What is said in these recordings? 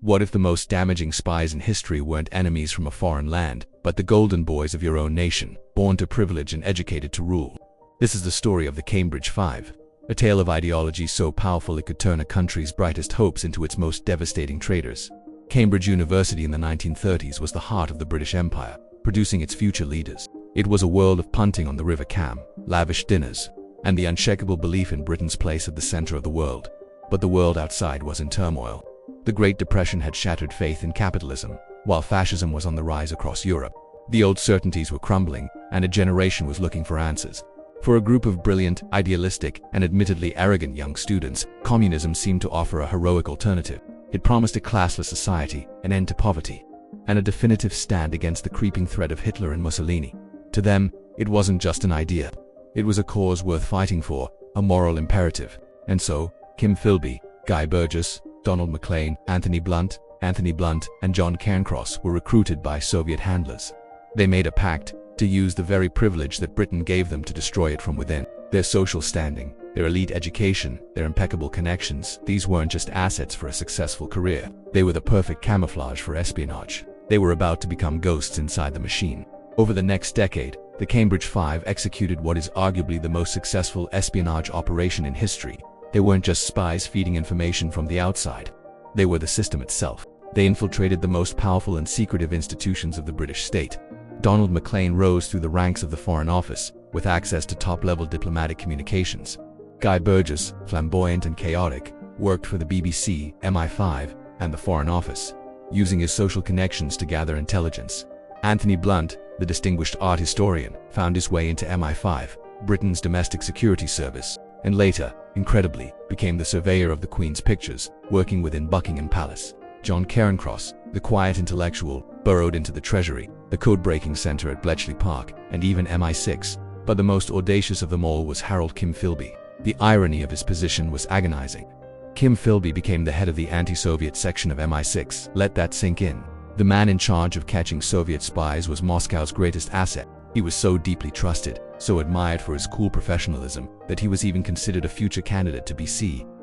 What if the most damaging spies in history weren't enemies from a foreign land, but the golden boys of your own nation, born to privilege and educated to rule? This is the story of the Cambridge Five, a tale of ideology so powerful it could turn a country's brightest hopes into its most devastating traitors. Cambridge University in the 1930s was the heart of the British Empire, producing its future leaders. It was a world of punting on the River Cam, lavish dinners, and the unshakable belief in Britain's place at the center of the world. But the world outside was in turmoil. The Great Depression had shattered faith in capitalism, while fascism was on the rise across Europe. The old certainties were crumbling, and a generation was looking for answers. For a group of brilliant, idealistic, and admittedly arrogant young students, communism seemed to offer a heroic alternative. It promised a classless society, an end to poverty, and a definitive stand against the creeping threat of Hitler and Mussolini. To them, it wasn't just an idea. It was a cause worth fighting for, a moral imperative. And so, Kim Philby, Guy Burgess, Donald Maclean, Anthony Blunt, and John Cairncross were recruited by Soviet handlers. They made a pact to use the very privilege that Britain gave them to destroy it from within. Their social standing, their elite education, their impeccable connections, these weren't just assets for a successful career. They were the perfect camouflage for espionage. They were about to become ghosts inside the machine. Over the next decade, the Cambridge Five executed what is arguably the most successful espionage operation in history. They weren't just spies feeding information from the outside. They were the system itself. They infiltrated the most powerful and secretive institutions of the British state. Donald Maclean rose through the ranks of the Foreign Office, with access to top-level diplomatic communications. Guy Burgess, flamboyant and chaotic, worked for the BBC, MI5, and the Foreign Office, using his social connections to gather intelligence. Anthony Blunt, the distinguished art historian, found his way into MI5, Britain's domestic security service, and later, incredibly, became the surveyor of the Queen's pictures, working within Buckingham Palace. John Cairncross, the quiet intellectual, burrowed into the Treasury, the code-breaking center at Bletchley Park, and even MI6. But the most audacious of them all was Harold Kim Philby. The irony of his position was agonizing. Kim Philby became the head of the anti-Soviet section of MI6. Let that sink in. The man in charge of catching Soviet spies was Moscow's greatest asset. He was so deeply trusted, so admired for his cool professionalism, that he was even considered a future candidate to be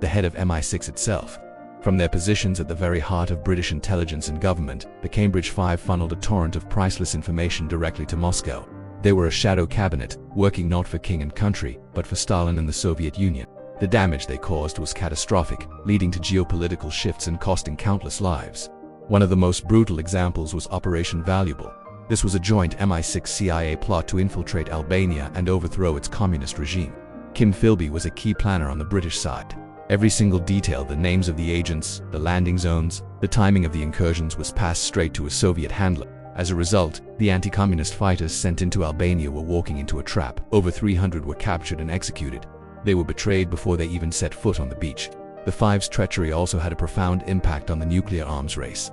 the head of MI6 itself. From their positions at the very heart of British intelligence and government, the Cambridge Five funneled a torrent of priceless information directly to Moscow. They were a shadow cabinet, working not for king and country, but for Stalin and the Soviet Union. The damage they caused was catastrophic, leading to geopolitical shifts and costing countless lives. One of the most brutal examples was Operation Valuable. This was a joint MI6-CIA plot to infiltrate Albania and overthrow its communist regime. Kim Philby was a key planner on the British side. Every single detail, the names of the agents, the landing zones, the timing of the incursions was passed straight to a Soviet handler. As a result, the anti-communist fighters sent into Albania were walking into a trap. Over 300 were captured and executed. They were betrayed before they even set foot on the beach. The Five's treachery also had a profound impact on the nuclear arms race.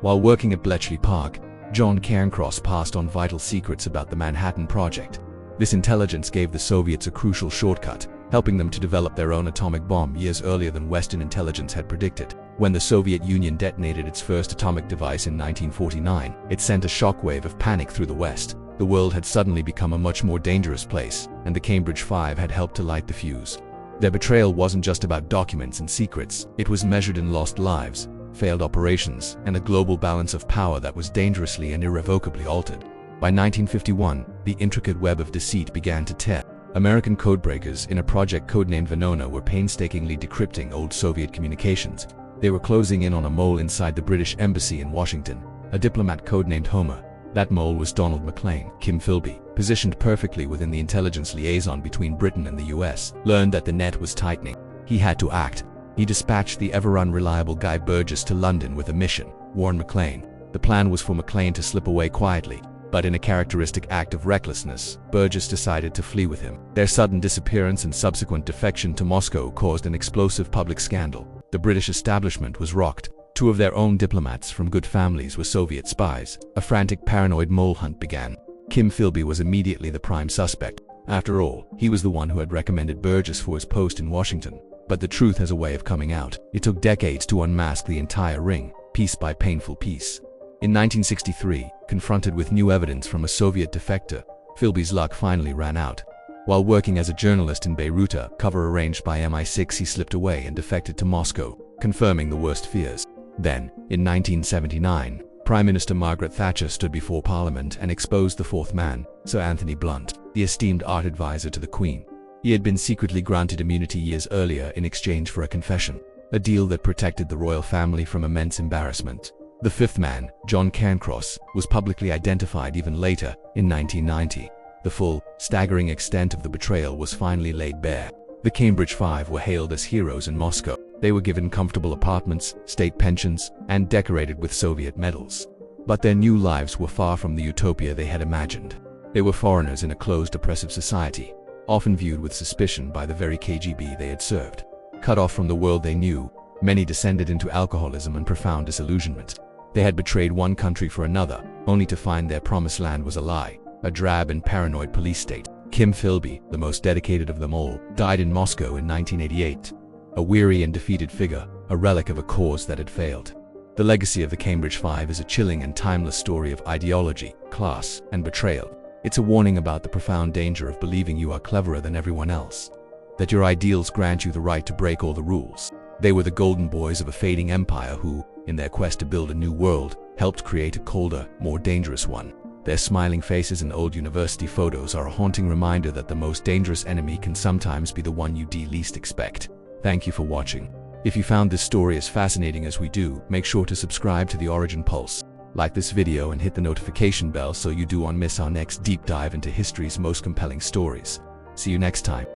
While working at Bletchley Park, John Cairncross passed on vital secrets about the Manhattan Project. This intelligence gave the Soviets a crucial shortcut, helping them to develop their own atomic bomb years earlier than Western intelligence had predicted. When the Soviet Union detonated its first atomic device in 1949, it sent a shockwave of panic through the West. The world had suddenly become a much more dangerous place, and the Cambridge Five had helped to light the fuse. Their betrayal wasn't just about documents and secrets. It was measured in lost lives, failed operations, and a global balance of power that was dangerously and irrevocably altered. By 1951, the intricate web of deceit began to tear. American codebreakers in a project codenamed Venona were painstakingly decrypting old Soviet communications. They were closing in on a mole inside the British Embassy in Washington, a diplomat codenamed Homer. That mole was Donald Maclean. Kim Philby, positioned perfectly within the intelligence liaison between Britain and the US, learned that the net was tightening. He had to act. He dispatched the ever-unreliable Guy Burgess to London with a mission: warn Maclean. The plan was for Maclean to slip away quietly, but in a characteristic act of recklessness, Burgess decided to flee with him. Their sudden disappearance and subsequent defection to Moscow caused an explosive public scandal. The British establishment was rocked. Two of their own diplomats from good families were Soviet spies. A frantic, paranoid mole hunt began. Kim Philby was immediately the prime suspect. After all, he was the one who had recommended Burgess for his post in Washington. But the truth has a way of coming out. It took decades to unmask the entire ring, piece by painful piece. In 1963, confronted with new evidence from a Soviet defector, Philby's luck finally ran out. While working as a journalist in Beirut, a cover arranged by MI6, he slipped away and defected to Moscow, confirming the worst fears. Then, in 1979, Prime Minister Margaret Thatcher stood before Parliament and exposed the fourth man, Sir Anthony Blunt, the esteemed art advisor to the Queen. He had been secretly granted immunity years earlier in exchange for a confession, a deal that protected the royal family from immense embarrassment. The fifth man, John Cairncross, was publicly identified even later, in 1990. The full, staggering extent of the betrayal was finally laid bare. The Cambridge Five were hailed as heroes in Moscow. They were given comfortable apartments, state pensions, and decorated with Soviet medals. But their new lives were far from the utopia they had imagined. They were foreigners in a closed, oppressive society, often viewed with suspicion by the very KGB they had served. Cut off from the world they knew, many descended into alcoholism and profound disillusionment. They had betrayed one country for another, only to find their promised land was a lie, a drab and paranoid police state. Kim Philby, the most dedicated of them all, died in Moscow in 1988. A weary and defeated figure, a relic of a cause that had failed. The legacy of the Cambridge Five is a chilling and timeless story of ideology, class, and betrayal. It's a warning about the profound danger of believing you are cleverer than everyone else, that your ideals grant you the right to break all the rules. They were the golden boys of a fading empire who, in their quest to build a new world, helped create a colder, more dangerous one. Their smiling faces and old university photos are a haunting reminder that the most dangerous enemy can sometimes be the one you least expect. Thank you for watching. If you found this story as fascinating as we do, make sure to subscribe to the Origin Pulse. Like this video and hit the notification bell so you don't miss our next deep dive into history's most compelling stories. See you next time.